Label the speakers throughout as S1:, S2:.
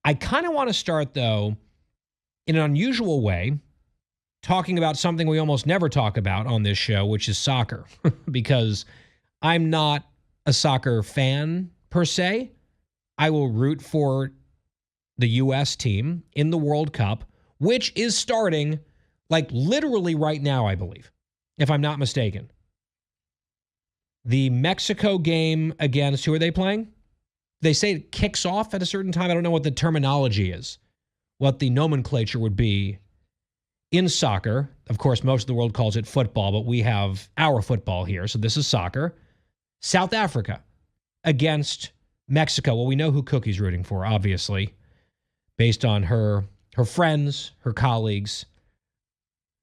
S1: I kind of want to start, though, in an unusual way, talking about something we almost never talk about on this show, which is soccer, because I'm not a soccer fan per se. I will root for the U.S. team in the World Cup, which is starting like literally right now, I believe, if I'm not mistaken. The Mexico game against, who are they playing? They say it kicks off at a certain time. I don't know what the terminology is, what the nomenclature would be in soccer. Of course, most of the world calls it football, but we have our football here. So this is soccer. South Africa against Mexico. Well, we know who Cookie's rooting for, obviously, based on her friends, her colleagues,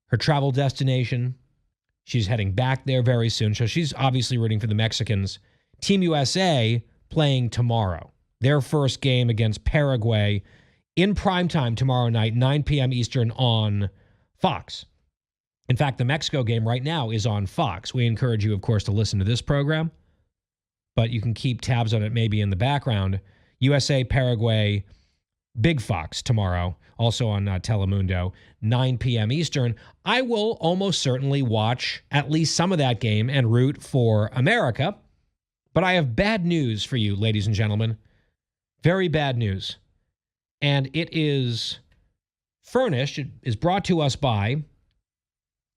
S1: her travel destination. She's heading back there very soon. So she's obviously rooting for the Mexicans. Team USA playing tomorrow. Their first game against Paraguay in primetime tomorrow night, 9 p.m. Eastern on Fox. In fact, the Mexico game right now is on Fox. We encourage you, of course, to listen to this program, but you can keep tabs on it maybe in the background. USA, Paraguay, Big Fox tomorrow, also on Telemundo, 9 p.m. Eastern. I will almost certainly watch at least some of that game and root for America. But I have bad news for you, ladies and gentlemen. Very bad news. And it is furnished, it is brought to us by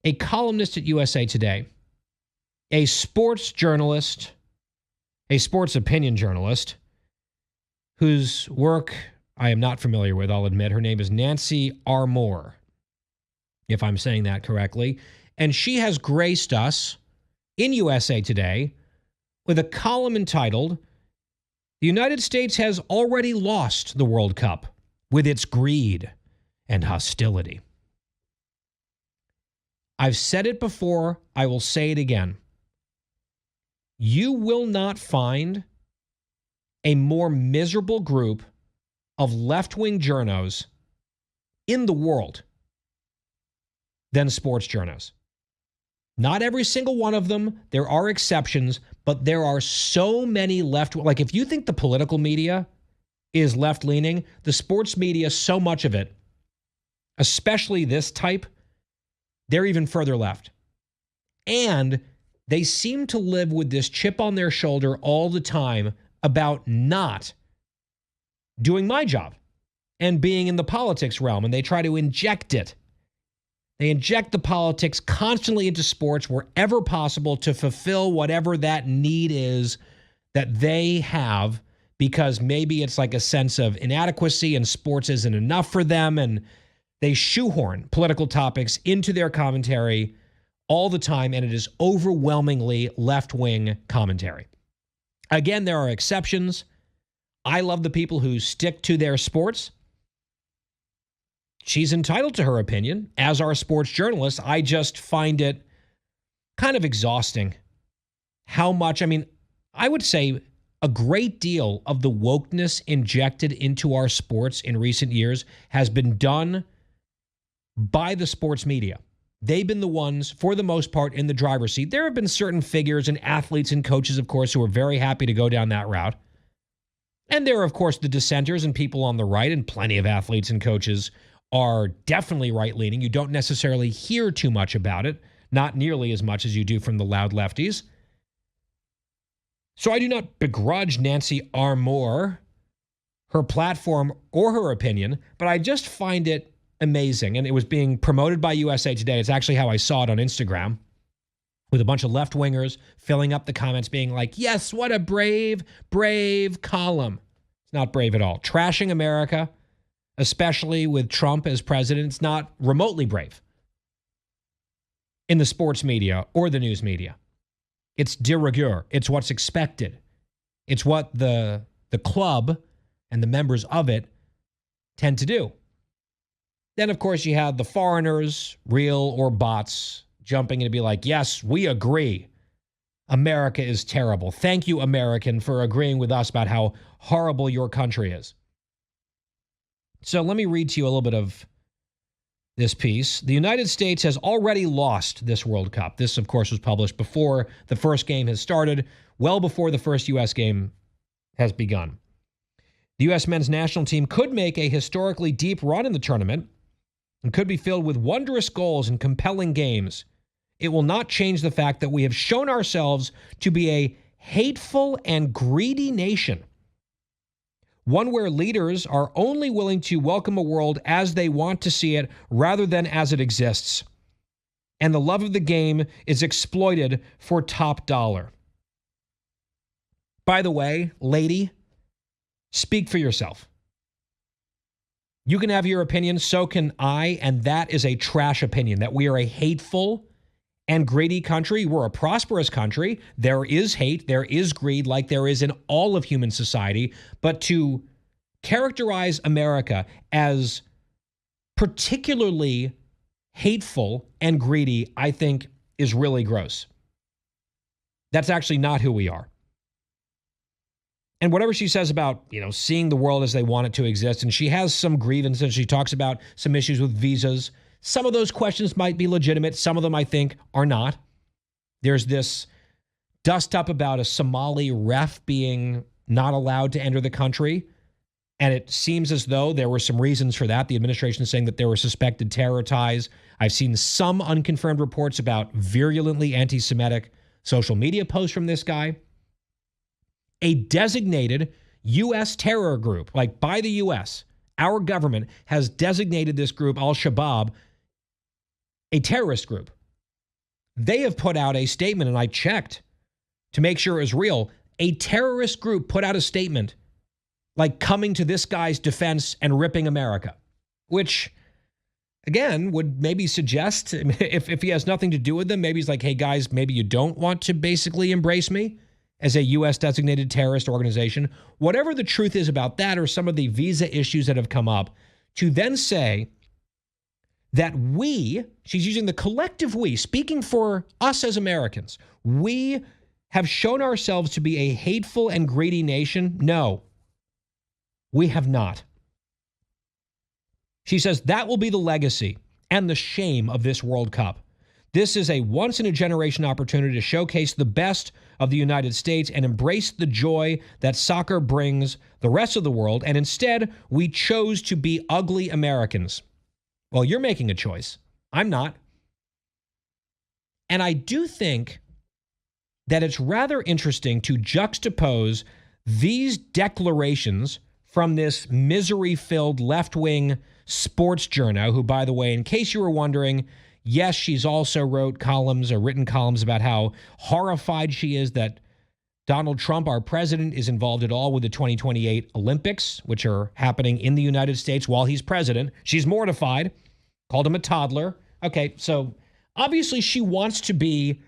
S1: a columnist at USA Today, a sports journalist, a sports opinion journalist, whose work I am not familiar with, I'll admit. Her name is Nancy Armour, if I'm saying that correctly. And she has graced us in USA Today with a column entitled, "The United States has already lost the World Cup with its greed and hostility." I've said it before, I will say it again. You will not find a more miserable group of left-wing journos in the world than sports journos. Not every single one of them. There are exceptions, but there are so many left. Like, if you think the political media is left-leaning, the sports media, so much of it, especially this type, they're even further left. And they seem to live with this chip on their shoulder all the time about not doing my job and being in the politics realm, and they try to inject it. They inject the politics constantly into sports wherever possible to fulfill whatever that need is that they have, because maybe it's like a sense of inadequacy and sports isn't enough for them, and they shoehorn political topics into their commentary all the time, and it is overwhelmingly left-wing commentary. Again, there are exceptions. I love the people who stick to their sports. She's entitled to her opinion. As our sports journalist, I just find it kind of exhausting how much, I would say a great deal of the wokeness injected into our sports in recent years has been done by the sports media. They've been the ones, for the most part, in the driver's seat. There have been certain figures and athletes and coaches, of course, who are very happy to go down that route. And there are, of course, the dissenters and people on the right, and plenty of athletes and coaches are definitely right-leaning. You don't necessarily hear too much about it, not nearly as much as you do from the loud lefties. So I do not begrudge Nancy Armour her platform or her opinion, but I just find it amazing. And it was being promoted by USA Today. It's actually how I saw it on Instagram, with a bunch of left-wingers filling up the comments being like, yes, what a brave, brave column. It's not brave at all. Trashing America, especially with Trump as president, it's not remotely brave in the sports media or the news media. It's de rigueur. It's what's expected. It's what the club and the members of it tend to do. Then, of course, you have the foreigners, real or bots, jumping in to be like, yes, we agree. America is terrible. Thank you, American, for agreeing with us about how horrible your country is. So let me read to you a little bit of this piece. The United States has already lost this World Cup. This, of course, was published before the first game has started, well before the first U.S. game has begun. The U.S. men's national team could make a historically deep run in the tournament and could be filled with wondrous goals and compelling games. It will not change the fact that we have shown ourselves to be a hateful and greedy nation, one where leaders are only willing to welcome a world as they want to see it rather than as it exists. And the love of the game is exploited for top dollar. By the way, lady, speak for yourself. You can have your opinion, so can I, and that is a trash opinion, that we are a hateful and greedy country. We're a prosperous country. There is hate, there is greed, like there is in all of human society. But to characterize America as particularly hateful and greedy, I think is really gross. That's actually not who we are. And whatever she says about, seeing the world as they want it to exist, and she has some grievances, she talks about some issues with visas. Some of those questions might be legitimate. Some of them, I think, are not. There's this dust up about a Somali ref being not allowed to enter the country. And it seems as though there were some reasons for that. The administration is saying that there were suspected terror ties. I've seen some unconfirmed reports about virulently anti-Semitic social media posts from this guy. A designated U.S. terror group, like by the U.S., our government has designated this group, al-Shabaab, a terrorist group. They have put out a statement, and I checked to make sure it was real. A terrorist group put out a statement like coming to this guy's defense and ripping America, which, again, would maybe suggest, if he has nothing to do with them, maybe he's like, hey, guys, maybe you don't want to basically embrace me as a U.S. designated terrorist organization. Whatever the truth is about that, or some of the visa issues that have come up, to then say that we, she's using the collective we, speaking for us as Americans, we have shown ourselves to be a hateful and greedy nation. No, we have not. She says that will be the legacy and the shame of this World Cup. This is a once-in-a-generation opportunity to showcase the best of the United States and embrace the joy that soccer brings the rest of the world, and instead, we chose to be ugly Americans. Well, you're making a choice. I'm not. And I do think that it's rather interesting to juxtapose these declarations from this misery-filled left-wing sports journo, who, by the way, in case you were wondering, yes, she's also written columns about how horrified she is that Donald Trump, our president, is involved at all with the 2028 Olympics, which are happening in the United States while he's president. She's mortified, called him a toddler. Okay, so obviously she wants to be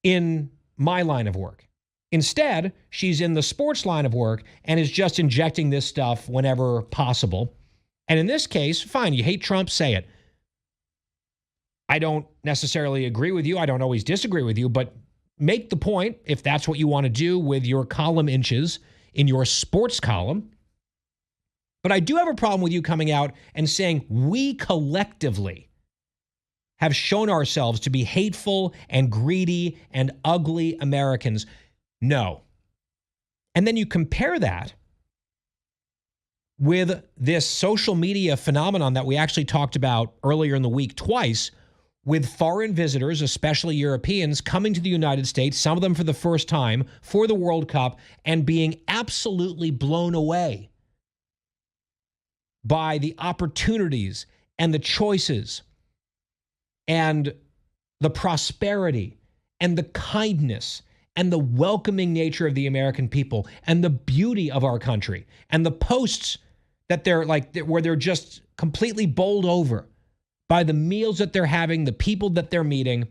S1: in my line of work. Instead, she's in the sports line of work and is just injecting this stuff whenever possible. And in this case, fine, you hate Trump, say it. I don't necessarily agree with you. I don't always disagree with you, but make the point if that's what you want to do with your column inches in your sports column. But I do have a problem with you coming out and saying we collectively have shown ourselves to be hateful and greedy and ugly Americans. No. And then you compare that with this social media phenomenon that we actually talked about earlier in the week twice, with foreign visitors, especially Europeans, coming to the United States, some of them for the first time, for the World Cup, and being absolutely blown away by the opportunities and the choices and the prosperity and the kindness and the welcoming nature of the American people and the beauty of our country and the posts that they're like, where they're just completely bowled over by the meals that they're having, the people that they're meeting.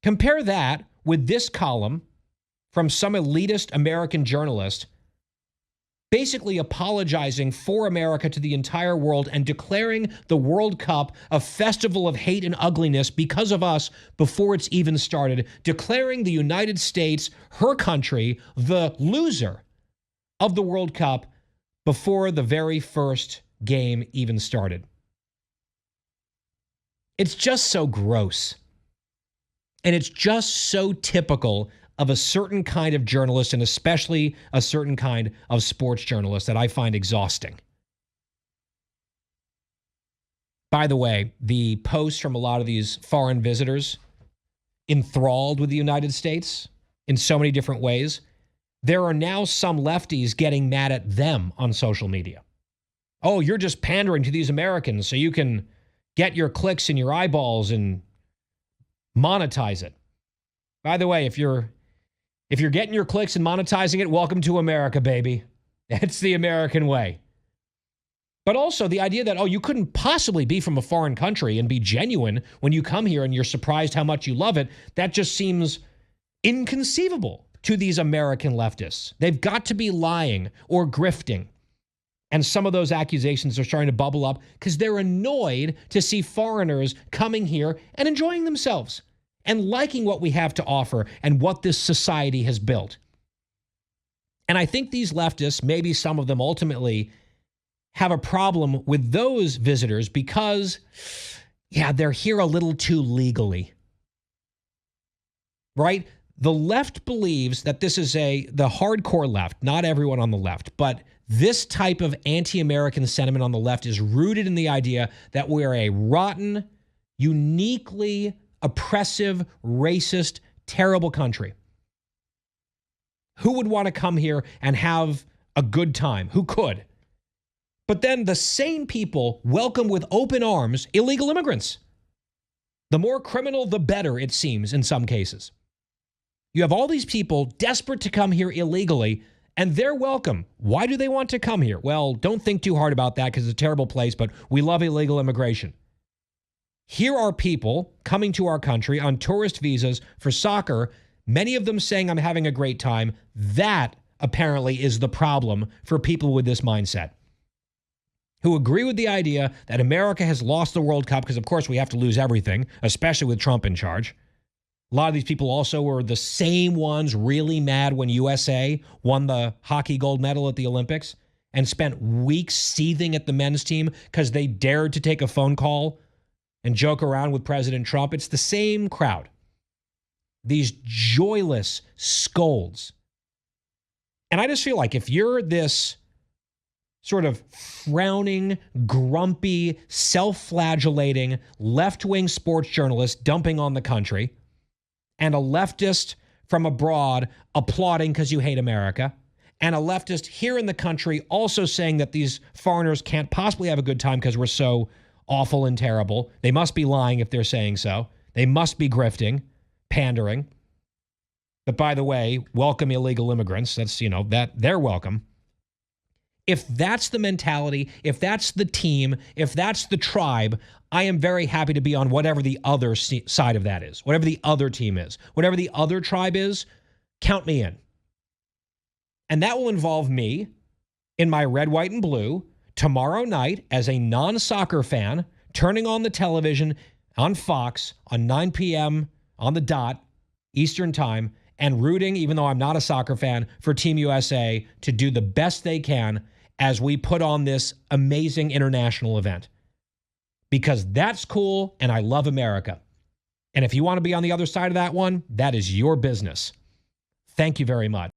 S1: Compare that with this column from some elitist American journalist basically apologizing for America to the entire world and declaring the World Cup a festival of hate and ugliness because of us before it's even started, declaring the United States, her country, the loser of the World Cup before the very first game even started. It's just so gross. And it's just so typical of a certain kind of journalist, and especially a certain kind of sports journalist that I find exhausting. By the way, the posts from a lot of these foreign visitors enthralled with the United States in so many different ways, there are now some lefties getting mad at them on social media. Oh, you're just pandering to these Americans so you can get your clicks and your eyeballs and monetize it. By the way, if you're getting your clicks and monetizing it, welcome to America, baby. It's the American way. But also the idea that, oh, you couldn't possibly be from a foreign country and be genuine when you come here and you're surprised how much you love it, that just seems inconceivable to these American leftists. They've got to be lying or grifting. And some of those accusations are starting to bubble up because they're annoyed to see foreigners coming here and enjoying themselves and liking what we have to offer and what this society has built. And I think these leftists, maybe some of them ultimately, have a problem with those visitors because, yeah, they're here a little too legally. Right? The left believes that this is the hardcore left, not everyone on the left, but this type of anti-American sentiment on the left is rooted in the idea that we're a rotten, uniquely oppressive, racist, terrible country. Who would want to come here and have a good time? Who could? But then the same people welcome with open arms illegal immigrants. The more criminal, the better, it seems, in some cases. You have all these people desperate to come here illegally, and they're welcome. Why do they want to come here? Well, don't think too hard about that because it's a terrible place, but we love illegal immigration. Here are people coming to our country on tourist visas for soccer, many of them saying I'm having a great time. That apparently is the problem for people with this mindset, who agree with the idea that America has lost the World Cup because, of course, we have to lose everything, especially with Trump in charge. A lot of these people also were the same ones really mad when USA won the hockey gold medal at the Olympics and spent weeks seething at the men's team because they dared to take a phone call and joke around with President Trump. It's the same crowd. These joyless scolds. And I just feel like if you're this sort of frowning, grumpy, self-flagellating, left-wing sports journalist dumping on the country, and a leftist from abroad applauding because you hate America, and a leftist here in the country also saying that these foreigners can't possibly have a good time because we're so awful and terrible. They must be lying if they're saying so. They must be grifting, pandering. But by the way, welcome illegal immigrants. That's, that they're welcome. If that's the mentality, if that's the team, if that's the tribe, I am very happy to be on whatever the other side of that is, whatever the other team is, whatever the other tribe is, count me in. And that will involve me in my red, white, and blue tomorrow night as a non-soccer fan, turning on the television on Fox on 9 p.m. on the dot, Eastern time, and rooting, even though I'm not a soccer fan, for Team USA to do the best they can as we put on this amazing international event. Because that's cool, and I love America. And if you want to be on the other side of that one, that is your business. Thank you very much.